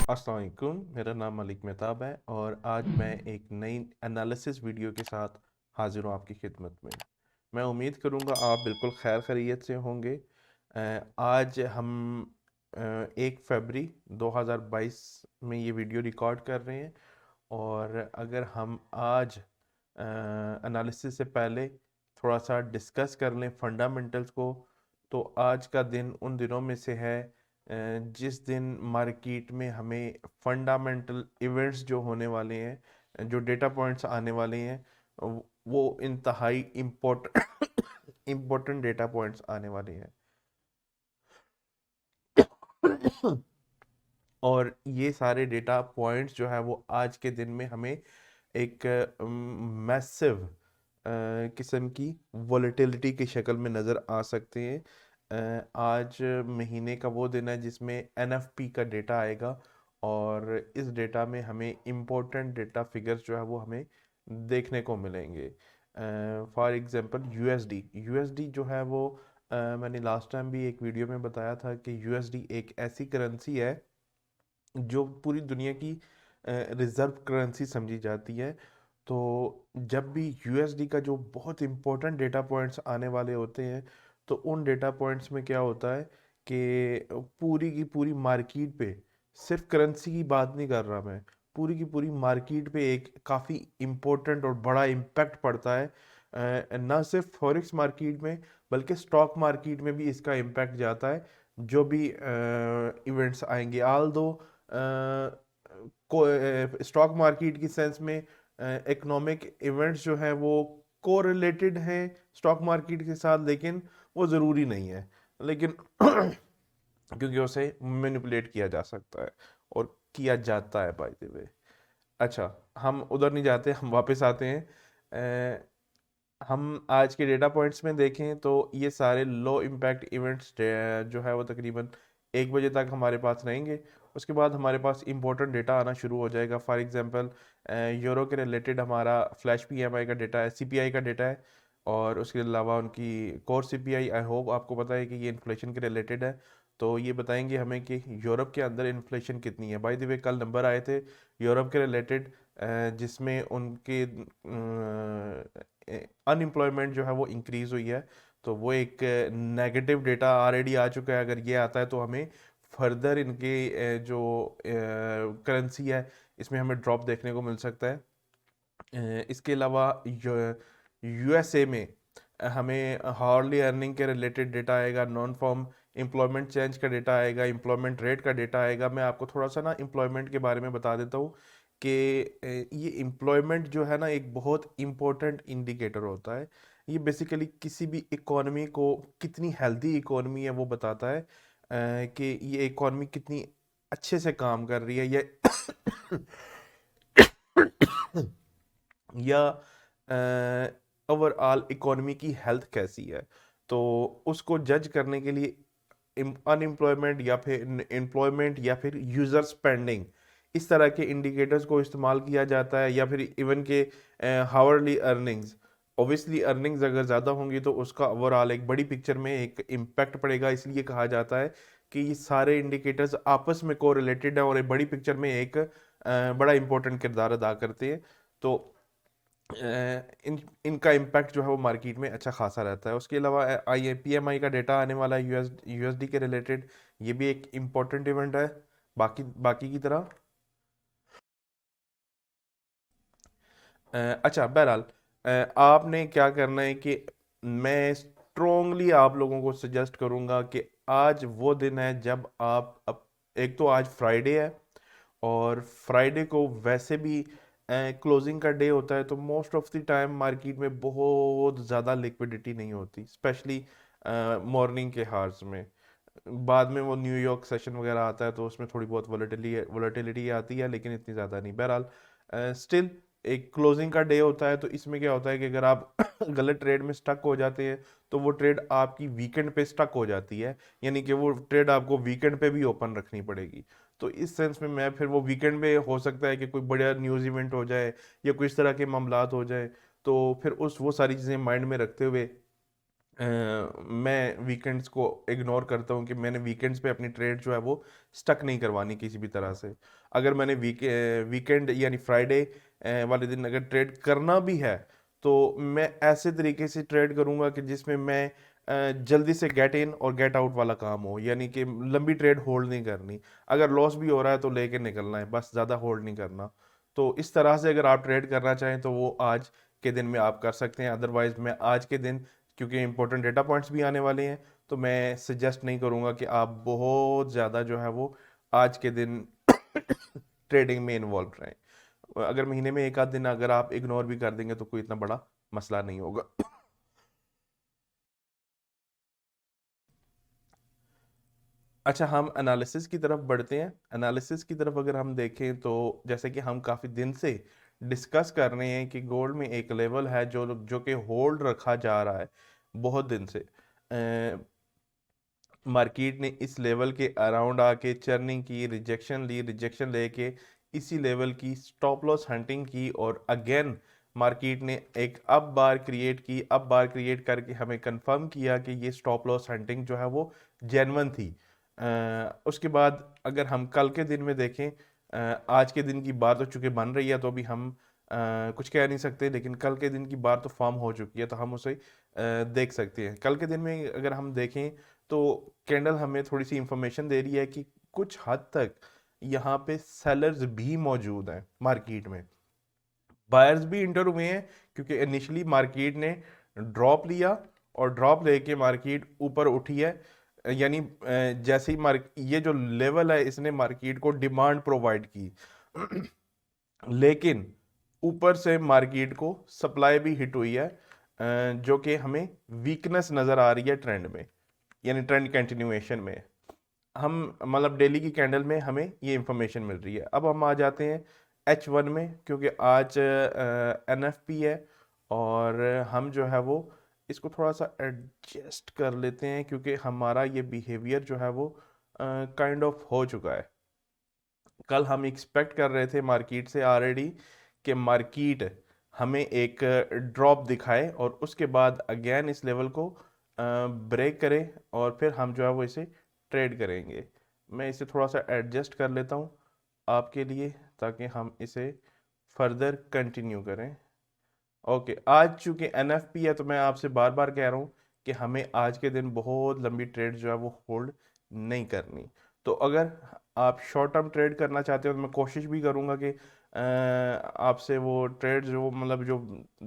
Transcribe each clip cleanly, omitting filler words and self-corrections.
अस्सलाम वालेकुम। मेरा नाम मलिक मेहताब है और आज मैं एक नई एनालिसिस वीडियो के साथ हाजिर हूँ आपकी खिदमत में। मैं उम्मीद करूँगा आप बिल्कुल खैर खैरियत से होंगे। आज हम 1 फरवरी 2022 में ये वीडियो रिकॉर्ड कर रहे हैं। और अगर हम आज एनालिसिस से पहले थोड़ा सा डिस्कस कर लें फंडामेंटल्स को, तो आज का दिन उन दिनों में से है जिस दिन मार्केट में हमें फंडामेंटल इवेंट्स जो होने वाले हैं, जो डेटा पॉइंट्स आने वाले हैं, वो इंतहाई इम्पोर्टेंट डेटा पॉइंट्स आने वाले हैं। और ये सारे डेटा पॉइंट्स जो है वो आज के दिन में हमें एक मैसिव किस्म की वॉलेटिलिटी की शक्ल में नज़र आ सकते हैं। आज महीने का वो दिन है जिसमें एनएफपी का डेटा आएगा और इस डेटा में हमें इम्पोर्टेंट डेटा फिगर्स जो है वो हमें देखने को मिलेंगे। फॉर एग्जांपल यूएसडी जो है वो मैंने लास्ट टाइम भी एक वीडियो में बताया था कि यूएसडी एक ऐसी करेंसी है जो पूरी दुनिया की रिजर्व करेंसी समझी जाती है। तो जब भी यूएसडी का जो बहुत इंपॉर्टेंट डेटा पॉइंट्स आने वाले होते हैं, तो उन डेटा पॉइंट्स में क्या होता है कि पूरी की पूरी मार्केट पे, सिर्फ करेंसी की बात नहीं कर रहा मैं, पूरी की पूरी मार्केट पे एक काफ़ी इम्पोर्टेंट और बड़ा इम्पैक्ट पड़ता है। ना सिर्फ फॉरेक्स मार्केट में बल्कि स्टॉक मार्केट में भी इसका इम्पैक्ट जाता है। जो भी इवेंट्स आएंगे, आल दो स्टॉक मार्केट की सेंस में इकोनॉमिक इवेंट्स जो हैं वो कोरिलेटेड हैं स्टॉक मार्केट के साथ, लेकिन वो ज़रूरी नहीं है। लेकिन क्योंकि उसे मैनिपुलेट किया जा सकता है और किया जाता है, बाय द वे। अच्छा, हम उधर नहीं जाते, हम वापस आते हैं। हम आज के डेटा पॉइंट्स में देखें तो ये सारे लो इम्पैक्ट इवेंट्स जो है वो तकरीबन 1 बजे तक हमारे पास रहेंगे। उसके बाद हमारे पास इंपॉर्टेंट डेटा आना शुरू हो जाएगा। फॉर एग्जांपल यूरो के रिलेटेड हमारा फ्लैश पीएमआई का डेटा है, सीपीआई का डेटा है। और उसके अलावा उनकी कोर सीपीआई, आई होप आपको पता है कि ये इन्फ्लेशन के रिलेटेड है। तो ये बताएंगे हमें कि यूरोप के अंदर इन्फ्लेशन कितनी है। बाय द वे, कल नंबर आए थे यूरोप के रिलेटेड, जिसमें उनके अनएम्प्लॉयमेंट जो है वो इंक्रीज हुई है। तो वो एक नेगेटिव डेटा ऑलरेडी आ चुका है। अगर ये आता है तो हमें फर्दर इनके जो करेंसी है इसमें हमें ड्रॉप देखने को मिल सकता है। इसके अलावा यूएसए में हमें हार्डली अर्निंग के रिलेटेड डेटा आएगा, नॉन फॉर्म एम्प्लॉयमेंट चेंज का डेटा आएगा, एम्प्लॉयमेंट रेट का डेटा आएगा। मैं आपको थोड़ा सा ना एम्प्लॉयमेंट के बारे में बता देता हूँ कि ये एम्प्लॉयमेंट जो है ना एक बहुत इम्पोर्टेंट इंडिकेटर होता है। ये बेसिकली किसी भी इकोनॉमी को, कितनी हेल्दी इकोनॉमी है वो बताता है, कि ये इकोनॉमी कितनी अच्छे से काम कर रही है या ओवरऑल इकोनॉमी की हेल्थ कैसी है। तो उसको जज करने के लिए अनएम्प्लॉयमेंट या फिर एम्प्लॉयमेंट या फिर यूजर स्पेंडिंग, इस तरह के इंडिकेटर्स को इस्तेमाल किया जाता है। या फिर इवन के हावरली अर्निंग्स, ऑब्वियसली अर्निंग्स अगर ज़्यादा होंगी तो उसका ओवरऑल एक बड़ी पिक्चर में एक इम्पैक्ट पड़ेगा। इसलिए कहा जाता है कि ये सारे इंडिकेटर्स आपस में को रिलेटेड है और एक बड़ी पिक्चर में एक बड़ा इंपॉर्टेंट किरदार अदा करते हैं। तो इनका इम्पैक्ट जो है वो मार्केट में अच्छा खासा रहता है। उसके अलावा आई पीएमआई का डेटा आने वाला है यूएसडी के रिलेटेड। ये भी एक इम्पोर्टेंट इवेंट है बाकी बाकी की तरह। अच्छा, बहरहाल आपने क्या करना है कि मैं स्ट्रोंगली आप लोगों को सजेस्ट करूंगा कि आज वो दिन है जब एक तो आज फ्राइडे है और फ्राइडे को वैसे भी क्लोजिंग का डे होता है, तो most of the time market में बहुत ज़्यादा लिक्विडिटी नहीं होती, स्पेशली मॉर्निंग के हार्स में। बाद में वो न्यूयॉर्क सेशन वगैरह आता है तो उसमें थोड़ी बहुत वोलेटिलिटी आती है, लेकिन इतनी ज़्यादा नहीं। बहरहाल स्टिल एक क्लोजिंग का डे होता है, तो इसमें क्या होता है कि अगर आप गलत ट्रेड में स्टक हो जाते हैं तो वो ट्रेड आपकी वीकेंड पे स्टक हो जाती है, यानी कि वो ट्रेड आपको वीकेंड पे भी ओपन रखनी पड़ेगी। तो इस सेंस में मैं फिर वो वीकेंड में हो सकता है कि कोई बड़ा न्यूज़ इवेंट हो जाए या कोई इस तरह के मामलात हो जाए, तो फिर उस वो सारी चीज़ें माइंड में रखते हुए मैं वीकेंड्स को इग्नोर करता हूँ कि मैंने वीकेंड्स पे अपनी ट्रेड जो है वो स्टक नहीं करवानी किसी भी तरह से। अगर मैंने वीकेंड यानी फ्राइडे वाले दिन अगर ट्रेड करना भी है तो मैं ऐसे तरीके से ट्रेड करूँगा कि जिसमें मैं जल्दी से गेट इन और गेट आउट वाला काम हो, यानी कि लंबी ट्रेड होल्ड नहीं करनी। अगर लॉस भी हो रहा है तो लेके निकलना है, बस ज़्यादा होल्ड नहीं करना। तो इस तरह से अगर आप ट्रेड करना चाहें तो वो आज के दिन में आप कर सकते हैं। अदरवाइज मैं आज के दिन, क्योंकि इंपॉर्टेंट डेटा पॉइंट्स भी आने वाले हैं, तो मैं सजेस्ट नहीं करूंगा कि आप बहुत ज़्यादा जो है वो आज के दिन ट्रेडिंग में इन्वॉल्व रहें। अगर महीने में एक आध दिन अगर आप इग्नोर भी कर देंगे तो कोई इतना बड़ा मसला नहीं होगा। अच्छा, हम एनालिसिस की तरफ बढ़ते हैं। एनालिसिस की तरफ अगर हम देखें तो जैसे कि हम काफ़ी दिन से डिस्कस कर रहे हैं कि गोल्ड में एक लेवल है जो जो कि होल्ड रखा जा रहा है बहुत दिन से। मार्केट ने इस लेवल के अराउंड आके चर्निंग की, रिजेक्शन ली, रिजेक्शन लेके इसी लेवल की स्टॉप लॉस हंटिंग की, और अगेन मार्केट ने एक अब बार क्रिएट की। अब बार क्रिएट करके हमें कंफर्म किया कि ये स्टॉप लॉस हंटिंग जो है वो जेन्युइन थी। उसके बाद अगर हम कल के दिन में देखें, आज के दिन की बात तो चूंकि बन रही है तो अभी हम कुछ कह नहीं सकते, लेकिन कल के दिन की बात तो फॉर्म हो चुकी है तो हम उसे देख सकते हैं। कल के दिन में अगर हम देखें तो कैंडल हमें थोड़ी सी इंफॉर्मेशन दे रही है कि कुछ हद तक यहाँ पे सेलर्स भी मौजूद हैं मार्केट में। बायर्स भी इंटर हुए हैं क्योंकि इनिशियली मार्केट ने ड्रॉप लिया और ड्रॉप लेके मार्केट ऊपर उठी है। यानी जैसे ही मार्क ये जो लेवल है इसने मार्केट को डिमांड प्रोवाइड की। लेकिन ऊपर से मार्केट को सप्लाई भी हिट हुई है, जो कि हमें वीकनेस नज़र आ रही है ट्रेंड में, यानी ट्रेंड कंटिन्यूएशन में। हम मतलब डेली की कैंडल में हमें ये इंफॉर्मेशन मिल रही है। अब हम आ जाते हैं H1 में, क्योंकि आज NFP है और हम जो है वो इसको थोड़ा सा एडजस्ट कर लेते हैं क्योंकि हमारा ये बिहेवियर जो है वो काइंड ऑफ हो चुका है। कल हम एक्सपेक्ट कर रहे थे मार्केट से ऑलरेडी कि मार्केट हमें एक ड्रॉप दिखाए और उसके बाद अगेन इस लेवल को ब्रेक करे और फिर हम जो है वो इसे ट्रेड करेंगे। मैं इसे थोड़ा सा एडजस्ट कर लेता हूँ आपके लिए ताकि हम इसे फर्दर कंटिन्यू करें। ओके, आज चूंकि NFP है तो मैं आपसे बार बार कह रहा हूँ कि हमें आज के दिन बहुत लंबी ट्रेड जो है वो होल्ड नहीं करनी। तो अगर आप शॉर्ट टर्म ट्रेड करना चाहते हो तो मैं कोशिश भी करूँगा कि आपसे वो ट्रेड जो मतलब जो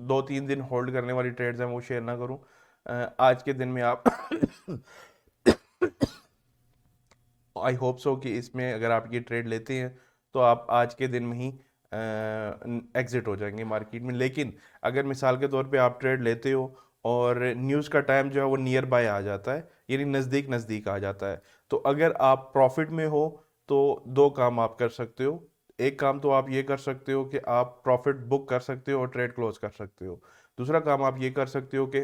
2-3 दिन होल्ड करने वाली ट्रेड्स हैं वो शेयर ना करूँ। आज के दिन में आप आई होप सो कि इसमें अगर आप ये ट्रेड लेते हैं तो आप आज के दिन में ही एग्जिट हो जाएंगे मार्केट में। लेकिन अगर मिसाल के तौर पे आप ट्रेड लेते हो और न्यूज़ का टाइम जो है वो नियर बाय आ जाता है, यानी नज़दीक नज़दीक आ जाता है, तो अगर आप प्रॉफिट में हो तो दो काम आप कर सकते हो। एक काम तो आप ये कर सकते हो कि आप प्रॉफिट बुक कर सकते हो और ट्रेड क्लोज कर सकते हो। दूसरा काम आप ये कर सकते हो कि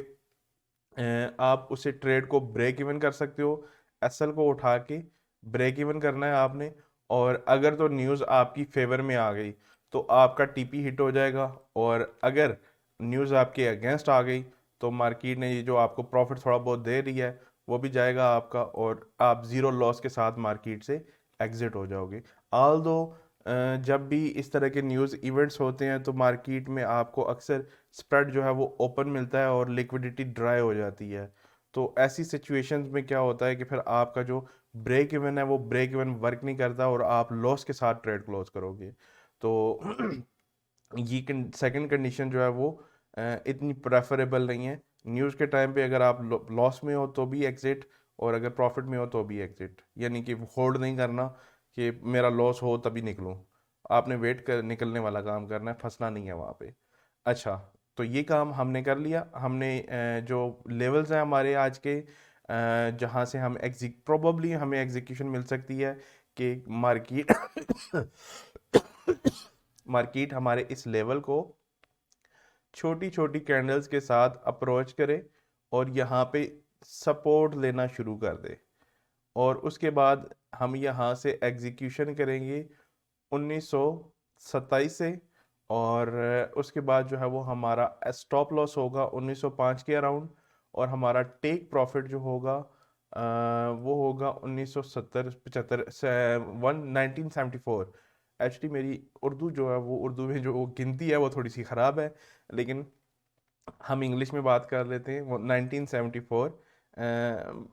आप उसे ट्रेड को ब्रेक इवन कर सकते हो। एसएल को उठा के ब्रेक इवन करना है आपने, और अगर तो न्यूज़ आपकी फेवर में आ गई तो आपका टीपी हिट हो जाएगा, और अगर न्यूज़ आपके अगेंस्ट आ गई तो मार्केट ने ये जो आपको प्रॉफिट थोड़ा बहुत दे रही है वो भी जाएगा आपका, और आप ज़ीरो लॉस के साथ मार्केट से एग्जिट हो जाओगे। ऑल दो जब भी इस तरह के न्यूज़ इवेंट्स होते हैं तो मार्केट में आपको अक्सर स्प्रेड जो है वो ओपन मिलता है और लिक्विडिटी ड्राई हो जाती है। तो ऐसी सिचुएशंस में क्या होता है कि फिर आपका जो ब्रेक इवन है वो ब्रेक इवन वर्क नहीं करता और आप लॉस के साथ ट्रेड क्लोज करोगे। तो ये सेकंड कंडीशन जो है वो इतनी प्रेफरेबल नहीं है। न्यूज़ के टाइम पे अगर आप लॉस में हो तो भी एग्जिट, और अगर प्रॉफिट में हो तो भी एग्जिट, यानी कि होल्ड नहीं करना कि मेरा लॉस हो तभी निकलूं। आपने वेट कर निकलने वाला काम करना है, फंसना नहीं है वहाँ पे। अच्छा, तो ये काम हमने कर लिया। हमने जो लेवल्स हैं हमारे आज के, जहाँ से हम एग्जिक प्रोबेबली हमें एग्जीक्यूशन मिल सकती है कि मार्केट मार्केट हमारे इस लेवल को छोटी छोटी कैंडल्स के साथ अप्रोच करे और यहाँ पे सपोर्ट लेना शुरू कर दे, और उसके बाद हम यहाँ से एग्जीक्यूशन करेंगे 1927 से, और उसके बाद जो है वो हमारा स्टॉप लॉस होगा 1905 के अराउंड, और हमारा टेक प्रॉफिट जो होगा वो होगा 1970 75 1974। एक्चुअली मेरी उर्दू जो है वो उर्दू में जो गिनती है वो थोड़ी सी ख़राब है, लेकिन हम इंग्लिश में बात कर लेते हैं। वो 1974,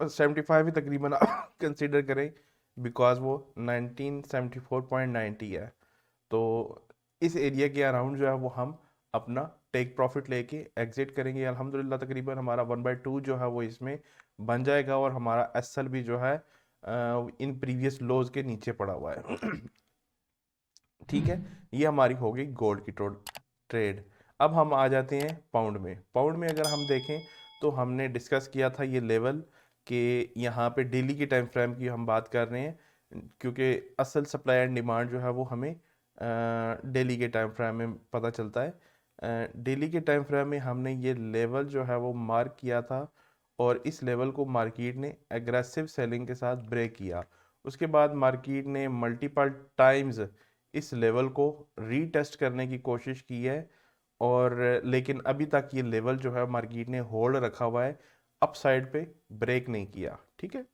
75 ही तकरीबन आप कंसिडर करें, बिकॉज वो 1974.90 है। तो इस एरिया के अराउंड जो है वो हम अपना टेक प्रॉफिट लेके एग्जिट करेंगे अल्हम्दुलिल्लाह। तकरीबन हमारा 1/2 जो है वो इसमें बन जाएगा, और हमारा एसएल भी जो है इन प्रीवियस लोज के नीचे पड़ा हुआ है। ठीक है, ये हमारी हो गई गोल्ड की ट्रेड। अब हम आ जाते हैं पाउंड में। पाउंड में अगर हम देखें तो हमने डिस्कस किया था ये लेवल कि यहाँ पे डेली के टाइम फ्रेम की हम बात कर रहे हैं, क्योंकि असल सप्लाई एंड डिमांड जो है वो हमें डेली के टाइम फ्रेम में पता चलता है। डेली के टाइम फ्रेम में हमने ये लेवल जो है वो मार्क किया था, और इस लेवल को मार्केट ने एग्रेसिव सेलिंग के साथ ब्रेक किया। उसके बाद मार्केट ने मल्टीपल टाइम्स इस लेवल को रीटेस्ट करने की कोशिश की है, और लेकिन अभी तक ये लेवल जो है मार्केट ने होल्ड रखा हुआ है, अपसाइड पे ब्रेक नहीं किया। ठीक है,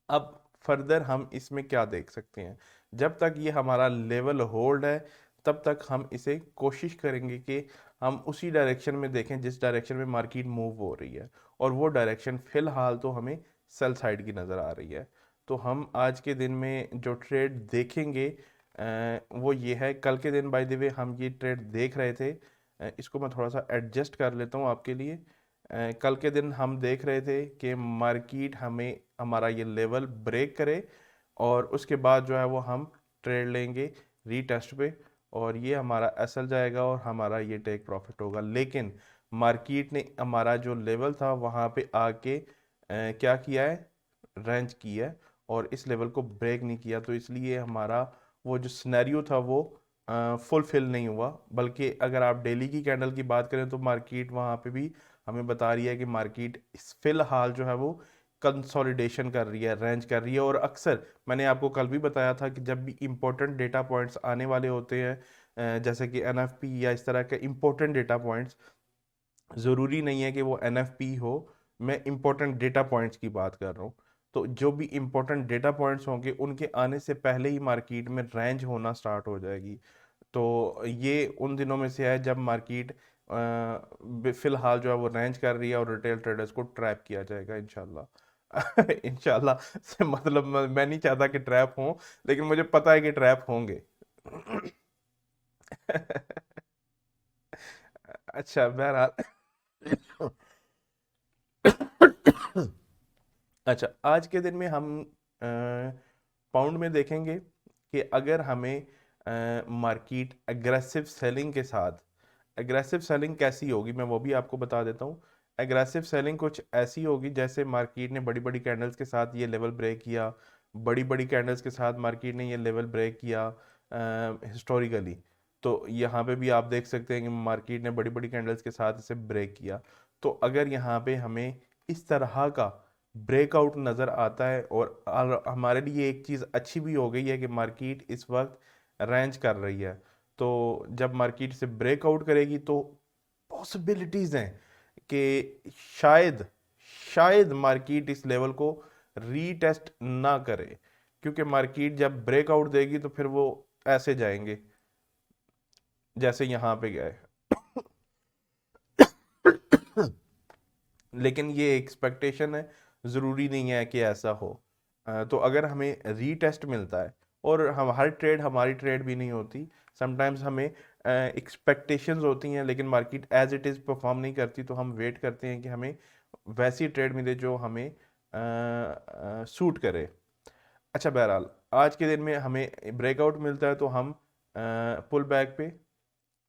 अब फर्दर हम इसमें क्या देख सकते हैं, जब तक ये हमारा लेवल होल्ड है तब तक हम इसे कोशिश करेंगे कि हम उसी डायरेक्शन में देखें जिस डायरेक्शन में मार्केट मूव हो रही है, और वो डायरेक्शन फिलहाल तो हमें सेल साइड की नज़र आ रही है। तो हम आज के दिन में जो ट्रेड देखेंगे वो ये है। कल के दिन बाय द वे हम ये ट्रेड देख रहे थे, इसको मैं थोड़ा सा एडजस्ट कर लेता हूँ आपके लिए। कल के दिन हम देख रहे थे कि मार्केट हमें हमारा ये लेवल ब्रेक करे, और उसके बाद जो है वो हम ट्रेड लेंगे रीटेस्ट पे, और ये हमारा एसएल जाएगा और हमारा ये टेक प्रॉफिट होगा। लेकिन मार्केट ने हमारा जो लेवल था वहाँ पे आके क्या किया है, रेंज की है, और इस लेवल को ब्रेक नहीं किया। तो इसलिए हमारा वो जो सिनेरियो था वो फुलफिल नहीं हुआ। बल्कि अगर आप डेली की कैंडल की बात करें तो मार्केट वहाँ पे भी हमें बता रही है कि मार्केट फिलहाल जो है वो कंसोलिडेशन कर रही है, रेंज कर रही है। और अक्सर मैंने आपको कल भी बताया था कि जब भी इम्पोर्टेंट डेटा पॉइंट्स आने वाले होते हैं, जैसे कि एनएफपी या इस तरह के इम्पोर्टेंट डेटा पॉइंट्स, ज़रूरी नहीं है कि वो एनएफपी हो, मैं इम्पोर्टेंट डेटा पॉइंट्स की बात कर रहा हूँ। तो जो भी इम्पोर्टेंट डेटा पॉइंट्स होंगे उनके आने से पहले ही मार्केट में रेंज होना स्टार्ट हो जाएगी। तो ये उन दिनों में से है जब मार्केट फिलहाल जो है वो रेंज कर रही है, और रिटेल ट्रेडर्स को ट्रैप किया जाएगा इंशाल्लाह। इंशाल्लाह से मतलब मैं नहीं चाहता कि ट्रैप हो, लेकिन मुझे पता है कि ट्रैप होंगे। अच्छा, बहरहाल। अच्छा, आज के दिन में हम पाउंड में देखेंगे कि अगर हमें मार्केट एग्रेसिव सेलिंग के साथ, एग्रेसिव सेलिंग कैसी होगी मैं वो भी आपको बता देता हूँ। एग्रेसिव सेलिंग कुछ ऐसी होगी जैसे मार्केट ने बड़ी बड़ी कैंडल्स के साथ ये लेवल ब्रेक किया, बड़ी बड़ी कैंडल्स के साथ मार्केट ने ये लेवल ब्रेक किया हिस्टोरिकली। तो यहाँ पे भी आप देख सकते हैं कि मार्केट ने बड़ी बड़ी कैंडल्स के साथ इसे ब्रेक किया। तो अगर यहाँ पे हमें इस तरह का ब्रेकआउट नज़र आता है, और हमारे लिए एक चीज़ अच्छी भी हो गई है कि मार्केट इस वक्त रेंज कर रही है। तो जब मार्केट से ब्रेकआउट करेगी तो पॉसिबिलिटीज़ हैं कि शायद शायद मार्केट इस लेवल को रीटेस्ट ना करे, क्योंकि मार्केट जब ब्रेकआउट देगी तो फिर वो ऐसे जाएंगे जैसे यहाँ पे गए। लेकिन ये एक्सपेक्टेशन है, ज़रूरी नहीं है कि ऐसा हो। तो अगर हमें रीटेस्ट मिलता है, और हम हर ट्रेड हमारी ट्रेड भी नहीं होती, समटाइम्स हमें एक्सपेक्टेशंस होती हैं लेकिन market as it is perform नहीं करती, तो हम वेट करते हैं कि हमें वैसी ट्रेड मिले जो हमें सूट करे। अच्छा, बहरहाल आज के दिन में हमें ब्रेकआउट मिलता है तो हम पुल बैक पे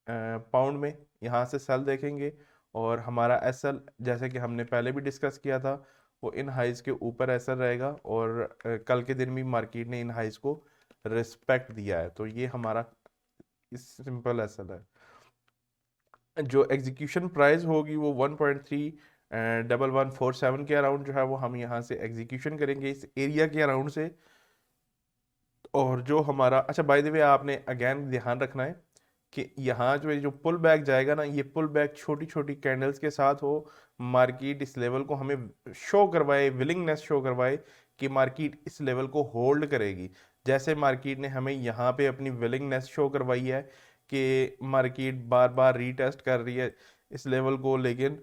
पाउंड में यहाँ से सेल देखेंगे, और हमारा एसएल जैसे कि हमने पहले भी डिस्कस किया था वो इन हाइज के ऊपर एसएल रहेगा, और कल के दिन भी मार्केट ने इन हाइज को रिस्पेक्ट दिया है। तो ये हमारा इस सिंपल एसएल है। जो एग्जीक्यूशन प्राइस होगी वो 1.31147 के अराउंड जो है वो हम यहाँ से एग्जीक्यूशन करेंगे इस एरिया के अराउंड से। और जो हमारा, अच्छा बाय द वे आपने अगेन ध्यान रखना है कि यहाँ जो पुल बैक जाएगा ना, ये पुल बैक छोटी छोटी कैंडल्स के साथ हो, मार्केट इस लेवल को हमें शो करवाए, विलिंगनेस शो करवाए कि मार्केट इस लेवल को होल्ड करेगी। जैसे मार्केट ने हमें यहाँ पे अपनी विलिंगनेस शो करवाई है कि मार्केट बार बार रीटेस्ट कर रही है इस लेवल को, लेकिन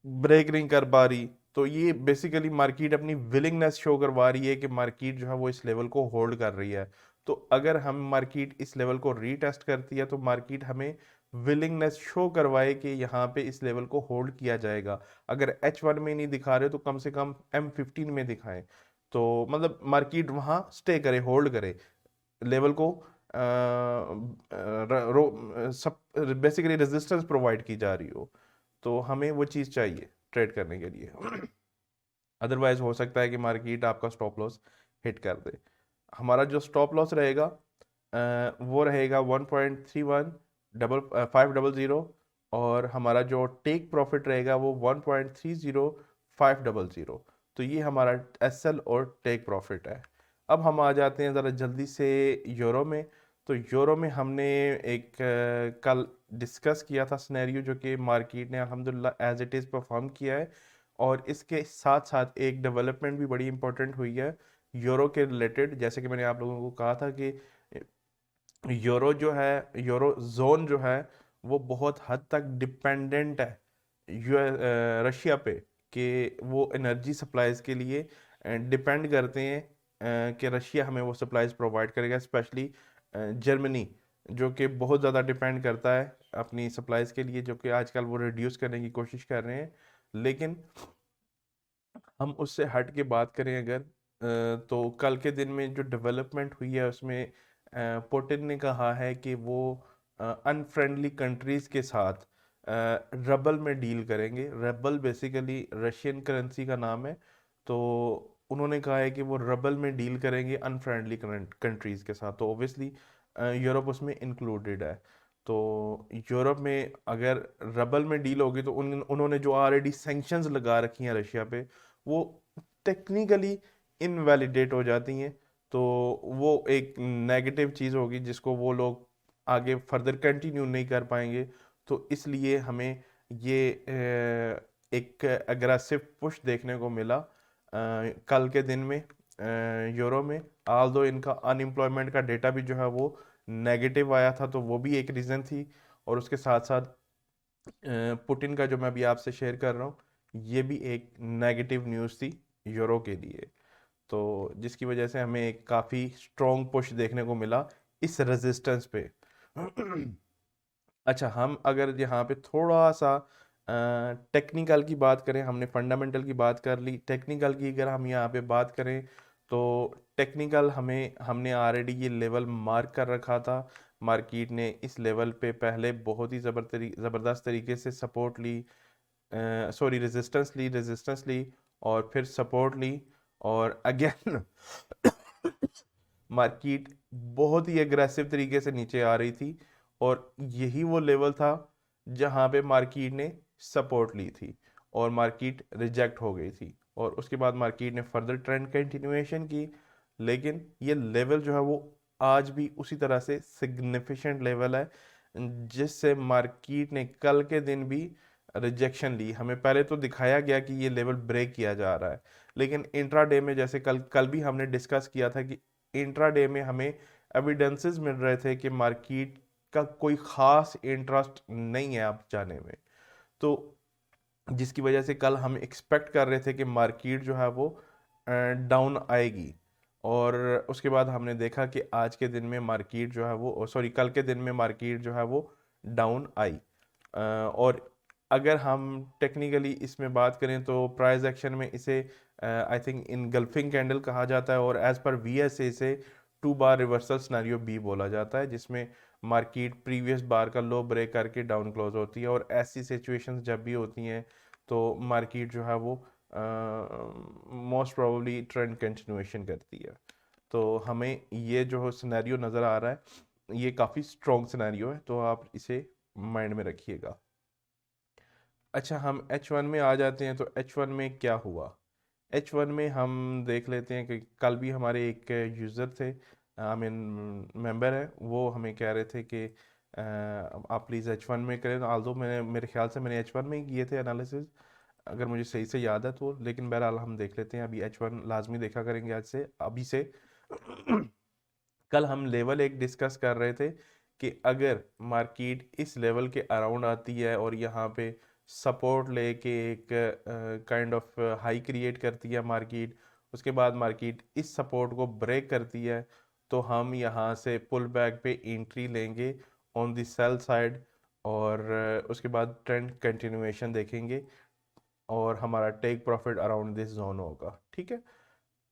ब्रेक नहीं कर पा रही, तो ये बेसिकली मार्केट अपनी विलिंगनेस शो करवा रही है कि मार्केट जो है वो इस लेवल को होल्ड कर रही है। तो अगर हम मार्केट इस लेवल को रीटेस्ट करती है तो मार्केट हमें विलिंगनेस शो करवाए कि यहाँ पे इस लेवल को होल्ड किया जाएगा। अगर H1 में नहीं दिखा रहे तो कम से कम M15 में दिखाएं, तो मतलब मार्केट वहाँ स्टे करे, होल्ड करे लेवल को। सब बेसिकली रेजिस्टेंस प्रोवाइड की जा रही हो, तो हमें वो चीज़ चाहिए ट्रेड करने के लिए। अदरवाइज हो सकता है कि मार्केट आपका स्टॉप लॉस हिट कर दे। हमारा जो स्टॉप लॉस रहेगा वो रहेगा 1.31 500, और हमारा जो टेक प्रॉफिट रहेगा वो 1.30 500। तो ये हमारा एसएल और टेक प्रॉफिट है। अब हम आ जाते हैं ज़रा जल्दी से यूरो में। तो यूरो में हमने एक कल डिस्कस किया था सिनेरियो, जो कि मार्केट ने अल्हम्दुलिल्लाह एज इट इज़ परफॉर्म किया है। और इसके साथ साथ एक डेवलपमेंट भी बड़ी इंपॉर्टेंट हुई है यूरो के रिलेटेड। जैसे कि मैंने आप लोगों को कहा था कि यूरो जो है, यूरो जोन जो है वो बहुत हद तक डिपेंडेंट है रशिया पे, कि वो एनर्जी सप्लाईज के लिए डिपेंड करते हैं कि रशिया हमें वो सप्लाईज प्रोवाइड करेगा। स्पेशली जर्मनी जो कि बहुत ज़्यादा डिपेंड करता है अपनी सप्लाईज के लिए, जो कि आजकल वो रिड्यूस करने की कोशिश कर रहे हैं। लेकिन हम उससे हट के बात करें अगर, तो कल के दिन में जो डेवलपमेंट हुई है उसमें पुतिन ने कहा है कि वो अनफ्रेंडली कंट्रीज़ के साथ रबल में डील करेंगे। रबल बेसिकली रशियन करेंसी का नाम है। तो उन्होंने कहा है कि वो रबल में डील करेंगे अनफ्रेंडली कंट्रीज़ के साथ, तो ओबियसली यूरोप उसमें इंक्लूडेड है। तो यूरोप में अगर रबल में डील होगी तो उन्होंने जो ऑलरेडी सैंक्शंस लगा रखी हैं रशिया पे, वो टेक्निकली इनवैलिडेट हो जाती हैं। तो वो एक नेगेटिव चीज़ होगी जिसको वो लोग आगे फर्दर कंटिन्यू नहीं कर पाएंगे। तो इसलिए हमें ये एक एग्रेसिव पुश देखने को मिला कल के दिन में यूरो में। आल्दो इनका अनएम्प्लॉयमेंट का डेटा भी जो है वो नेगेटिव आया था, तो वो भी एक रीज़न थी। और उसके साथ साथ पुतिन का जो मैं अभी आपसे शेयर कर रहा हूँ, ये भी एक नेगेटिव न्यूज़ थी यूरो के लिए। तो जिसकी वजह से हमें एक काफ़ी स्ट्रॉन्ग पुश देखने को मिला इस रेजिस्टेंस पे। अच्छा, हम अगर यहाँ पे थोड़ा सा टेक्निकल की बात करें, हमने फंडामेंटल की बात कर ली, टेक्निकल की अगर हम यहाँ पे बात करें तो टेक्निकल हमने ऑलरेडी ये लेवल मार्क कर रखा था। मार्केट ने इस लेवल पे पहले बहुत ही ज़बरदस्त तरीके से सपोर्ट ली, सॉरी रेजिस्टेंस ली और फिर सपोर्ट ली, और अगेन मार्केट बहुत ही एग्रेसिव तरीके से नीचे आ रही थी। और यही वो लेवल था जहां पे मार्केट ने सपोर्ट ली थी और मार्केट रिजेक्ट हो गई थी, और उसके बाद मार्केट ने फर्दर ट्रेंड कंटिन्यूएशन की। लेकिन ये लेवल जो है वो आज भी उसी तरह से सिग्निफिकेंट लेवल है, जिससे मार्केट ने कल के दिन भी रिजेक्शन ली। हमें पहले तो दिखाया गया कि ये लेवल ब्रेक किया जा रहा है, लेकिन इंट्राडे में जैसे कल कल भी हमने डिस्कस किया था कि इंट्राडे में हमें एविडेंसेस मिल रहे थे कि मार्केट का कोई खास इंटरेस्ट नहीं है अब जाने में। तो जिसकी वजह से कल हम एक्सपेक्ट कर रहे थे कि मार्केट जो है वो डाउन आएगी। और उसके बाद हमने देखा कि आज के दिन में मार्केट जो है वो, सॉरी कल के दिन में मार्केट जो है वो डाउन आई। और अगर हम टेक्निकली इसमें बात करें तो प्राइस एक्शन में इसे आई थिंक इनगल्फिंग कैंडल कहा जाता है, और एज पर वीएसए इसे 2 बार रिवर्सल सिनेरियो बी बोला जाता है, जिसमें मार्केट प्रीवियस बार का लो ब्रेक करके डाउन क्लोज होती है। और ऐसी सिचुएशंस जब भी होती हैं तो मार्केट जो है वो मोस्ट प्रोबेबली ट्रेंड कंटिन्यूएशन करती है। तो हमें ये जो सिनेरियो नज़र आ रहा है ये काफ़ी स्ट्रॉन्ग सिनेरियो है, तो आप इसे माइंड में रखिएगा। अच्छा, हम H1 में आ जाते हैं। तो H1 में क्या हुआ? H1 में हम देख लेते हैं कि कल भी हमारे एक यूज़र थे, आई मीन मेंबर है, वो हमें कह रहे थे कि आप प्लीज़ H1 में करें, आल्दो मेरे ख्याल से मैंने H1 में ही किए थे एनालिसिस, अगर मुझे सही से याद है तो, लेकिन बहरहाल हम देख लेते हैं। अभी H1 लाजमी देखा करेंगे आज से, अभी से। कल हम लेवल एक डिस्कस कर रहे थे कि अगर मार्केट इस लेवल के अराउंड आती है और यहाँ पे सपोर्ट लेके एक काइंड ऑफ हाई क्रिएट करती है मार्केट, उसके बाद मार्केट इस सपोर्ट को ब्रेक करती है, तो हम यहाँ से पुल बैक पे एंट्री लेंगे ऑन द सेल साइड, और उसके बाद ट्रेंड कंटिन्यूएशन देखेंगे और हमारा take profit around this zone होगा, ठीक है।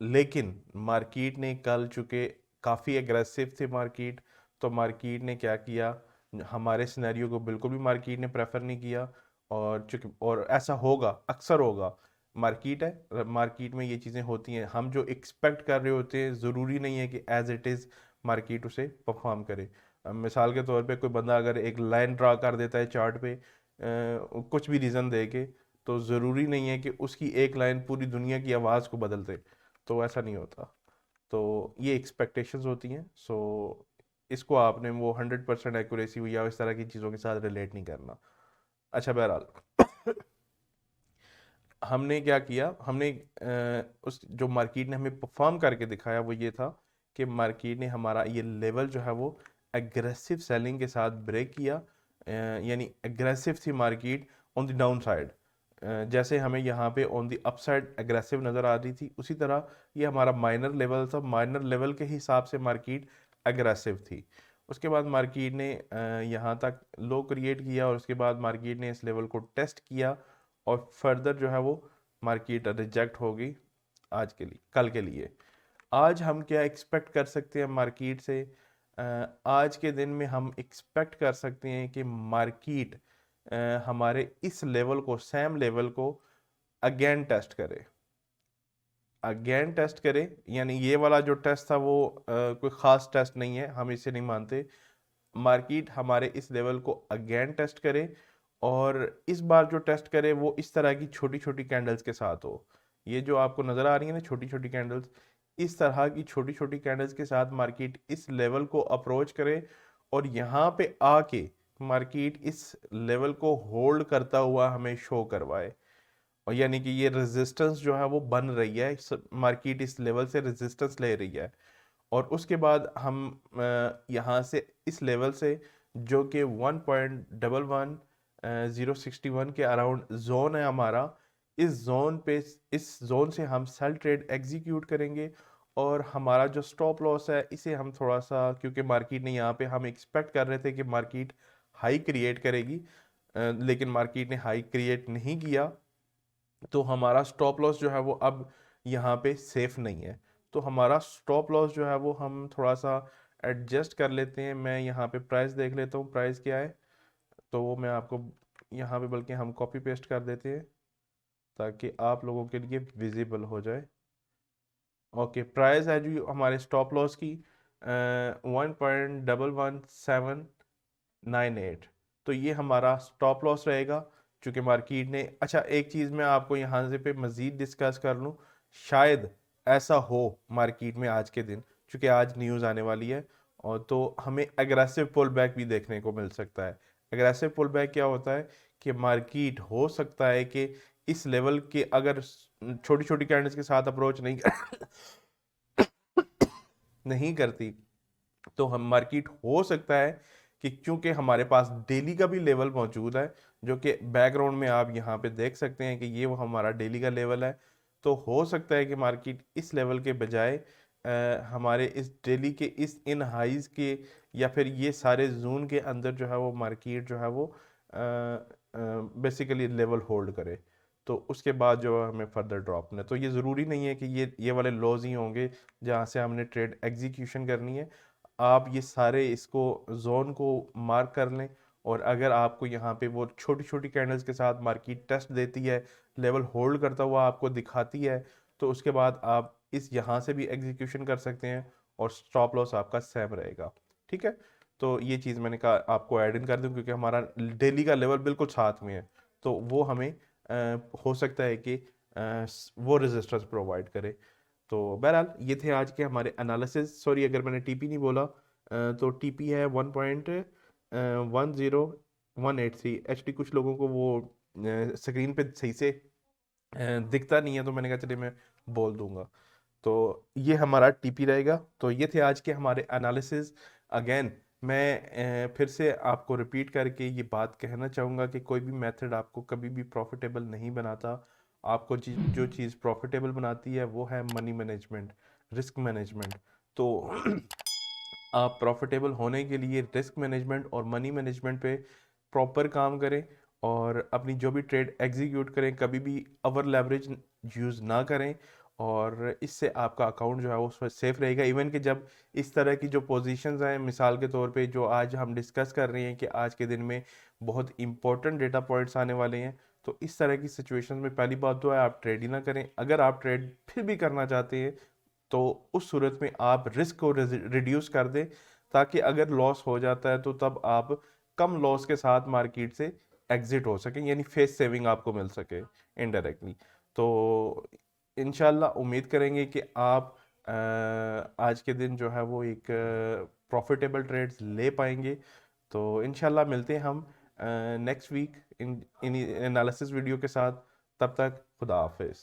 लेकिन मार्केट ने कल, चूंकि काफ़ी एग्रेसिव थे मार्केट, तो मार्केट ने क्या किया, हमारे सिनेरियो को बिल्कुल भी मार्केट ने प्रेफर नहीं किया। और चूंकि, और ऐसा होगा, अक्सर होगा, मार्केट है, मार्केट में ये चीज़ें होती हैं। हम जो एक्सपेक्ट कर रहे होते हैं, ज़रूरी नहीं है कि एज इट इज़ मार्केट उसे परफॉर्म करे। मिसाल के तौर पे कोई बंदा अगर एक लाइन ड्रा कर देता है चार्ट पे, कुछ भी रीज़न दे के, तो ज़रूरी नहीं है कि उसकी एक लाइन पूरी दुनिया की आवाज़ को बदल दे, तो ऐसा नहीं होता। तो ये एक्सपेक्टेशंस होती हैं। सो इसको आपने वो 100% एक्यूरेसी या इस तरह की चीज़ों के साथ रिलेट नहीं करना। अच्छा, बहरहाल हमने क्या किया, हमने उस जो मार्केट ने हमें परफॉर्म करके दिखाया वो ये था कि मार्केट ने हमारा ये लेवल जो है वो एग्रेसिव सेलिंग के साथ ब्रेक किया, यानी एग्रेसिव थी market on the down side. जैसे हमें यहाँ पे ऑन द अपसाइड एग्रेसिव नज़र आ रही थी, उसी तरह ये हमारा माइनर लेवल था, माइनर लेवल के हिसाब से मार्केट एग्रेसिव थी। उसके बाद मार्केट ने यहाँ तक लो क्रिएट किया, और उसके बाद मार्केट ने इस लेवल को टेस्ट किया, और फर्दर जो है वो मार्केट रिजेक्ट होगी आज के लिए, कल के लिए। आज हम क्या एक्सपेक्ट कर सकते हैं मार्केट से? आज के दिन में हम एक्सपेक्ट कर सकते हैं कि मार्केट हमारे इस लेवल को, सेम लेवल को अगेन टेस्ट करे, अगेन टेस्ट करे। यानी ये वाला जो टेस्ट था वो कोई ख़ास टेस्ट नहीं है, हम इसे नहीं मानते। मार्केट हमारे इस लेवल को अगेन टेस्ट करे, और इस बार जो टेस्ट करे वो इस तरह की छोटी छोटी कैंडल्स के साथ हो। ये जो आपको नज़र आ रही है ना छोटी छोटी कैंडल्स, इस तरह की छोटी छोटी कैंडल्स के साथ मार्केट इस लेवल को अप्रोच करे, और यहाँ पे आके मार्केट इस लेवल को होल्ड करता हुआ हमें शो करवाए। और यानी कि ये रेजिस्टेंस जो है वो बन रही है, मार्केट इस लेवल से रेजिस्टेंस ले रही है, और उसके बाद हम यहाँ से इस लेवल से, जो कि 1.11061 के अराउंड जोन है हमारा, इस जोन पे, इस जोन से हम सेल ट्रेड एग्जीक्यूट करेंगे। और हमारा जो स्टॉप लॉस है इसे हम थोड़ा सा, क्योंकि मार्केट ने यहाँ पे, हम एक्सपेक्ट कर रहे थे कि मार्केट हाई क्रिएट करेगी, लेकिन मार्केट ने हाई क्रिएट नहीं किया, तो हमारा स्टॉप लॉस जो है वो अब यहाँ पे सेफ नहीं है। तो हमारा स्टॉप लॉस जो है वो हम थोड़ा सा एडजस्ट कर लेते हैं। मैं यहाँ पे प्राइस देख लेता हूँ, प्राइस क्या है, तो वो मैं आपको यहाँ पे, बल्कि हम कॉपी पेस्ट कर देते हैं ताकि आप लोगों के लिए विजिबल हो जाए। ओके, प्राइस है जी हमारे स्टॉप लॉस की 1.11798, तो ये हमारा स्टॉप लॉस रहेगा। चूंकि मार्केट ने, अच्छा एक चीज़ मैं आपको यहाँ से पे मज़ीद डिस्कस कर लूँ, शायद ऐसा हो मार्केट में आज के दिन, चूंकि आज न्यूज़ आने वाली है, और तो हमें एग्रेसिव पुल बैक भी देखने को मिल सकता है। एग्रेसिव पुल बैक क्या होता है कि मार्केट हो सकता है कि इस लेवल के, अगर छोटी छोटी कैंडल्स के साथ अप्रोच नहीं नहीं करती, तो हम मार्केट हो सकता है कि, क्योंकि हमारे पास डेली का भी लेवल मौजूद है, जो कि बैकग्राउंड में आप यहाँ पे देख सकते हैं कि ये वो हमारा डेली का लेवल है, तो हो सकता है कि मार्केट इस लेवल के बजाय हमारे इस डेली के इस इन हाइज के, या फिर ये सारे जोन के अंदर जो है वो मार्केट जो है वो बेसिकली लेवल होल्ड करे, तो उसके बाद जो है हमें फर्दर ड्रॉप ना, तो ये ज़रूरी नहीं है कि ये वाले लॉज ही होंगे जहाँ से हमने ट्रेड एग्जीक्यूशन करनी है। आप ये सारे इसको, जोन को मार्क कर लें, और अगर आपको यहाँ पे वो छोटी छोटी कैंडल्स के साथ मार्केट टेस्ट देती है, लेवल होल्ड करता हुआ आपको दिखाती है, तो उसके बाद आप इस यहाँ से भी एग्जीक्यूशन कर सकते हैं, और स्टॉप लॉस आपका सेम रहेगा, ठीक है। तो ये चीज़ मैंने कहा आपको ऐड इन कर दूं, क्योंकि हमारा डेली का लेवल बिल्कुल साथ में है, तो वो हमें हो सकता है कि वो रेजिस्टेंस प्रोवाइड करे। तो बहरहाल ये थे आज के हमारे एनालिसिस। सॉरी अगर मैंने टीपी नहीं बोला, तो टीपी है 1.1 10183 एक्चुअली कुछ लोगों को वो स्क्रीन पे सही से दिखता नहीं है, तो मैंने कहा चलिए मैं बोल दूंगा। तो ये हमारा टीपी रहेगा। तो ये थे आज के हमारे एनालिसिस। अगेन मैं फिर से आपको रिपीट करके ये बात कहना चाहूँगा कि कोई भी मेथड आपको कभी भी प्रॉफिटेबल नहीं बनाता। आपको जो चीज़ प्रॉफिटेबल बनाती है वो है मनी मैनेजमेंट, रिस्क मैनेजमेंट। तो आप प्रॉफिटेबल होने के लिए रिस्क मैनेजमेंट और मनी मैनेजमेंट पे प्रॉपर काम करें, और अपनी जो भी ट्रेड एग्जीक्यूट करें कभी भी ओवर लेवरेज यूज़ ना करें, और इससे आपका अकाउंट जो है वो उस पर सेफ रहेगा। इवन कि जब इस तरह की जो पोजीशंस हैं, मिसाल के तौर पे जो आज हम डिस्कस कर रहे हैं कि आज के दिन में बहुत इंपॉर्टेंट डेटा पॉइंट्स आने वाले हैं, तो इस तरह की सिचुएशन में पहली बात तो है आप ट्रेड ही ना करें। अगर आप ट्रेड फिर भी करना चाहते हैं तो उस सूरत में आप रिस्क को रिड्यूस कर दें, ताकि अगर लॉस हो जाता है तो तब आप कम लॉस के साथ मार्केट से एग्जिट हो सकें, यानी फेस सेविंग आपको मिल सके इनडायरेक्टली। तो इंशाल्लाह उम्मीद करेंगे कि आप आज के दिन जो है वो एक प्रॉफिटेबल ट्रेड्स ले पाएंगे। तो इंशाल्लाह मिलते हैं हम next week in analysis video के साथ। तब तक खुदा हाफिज़।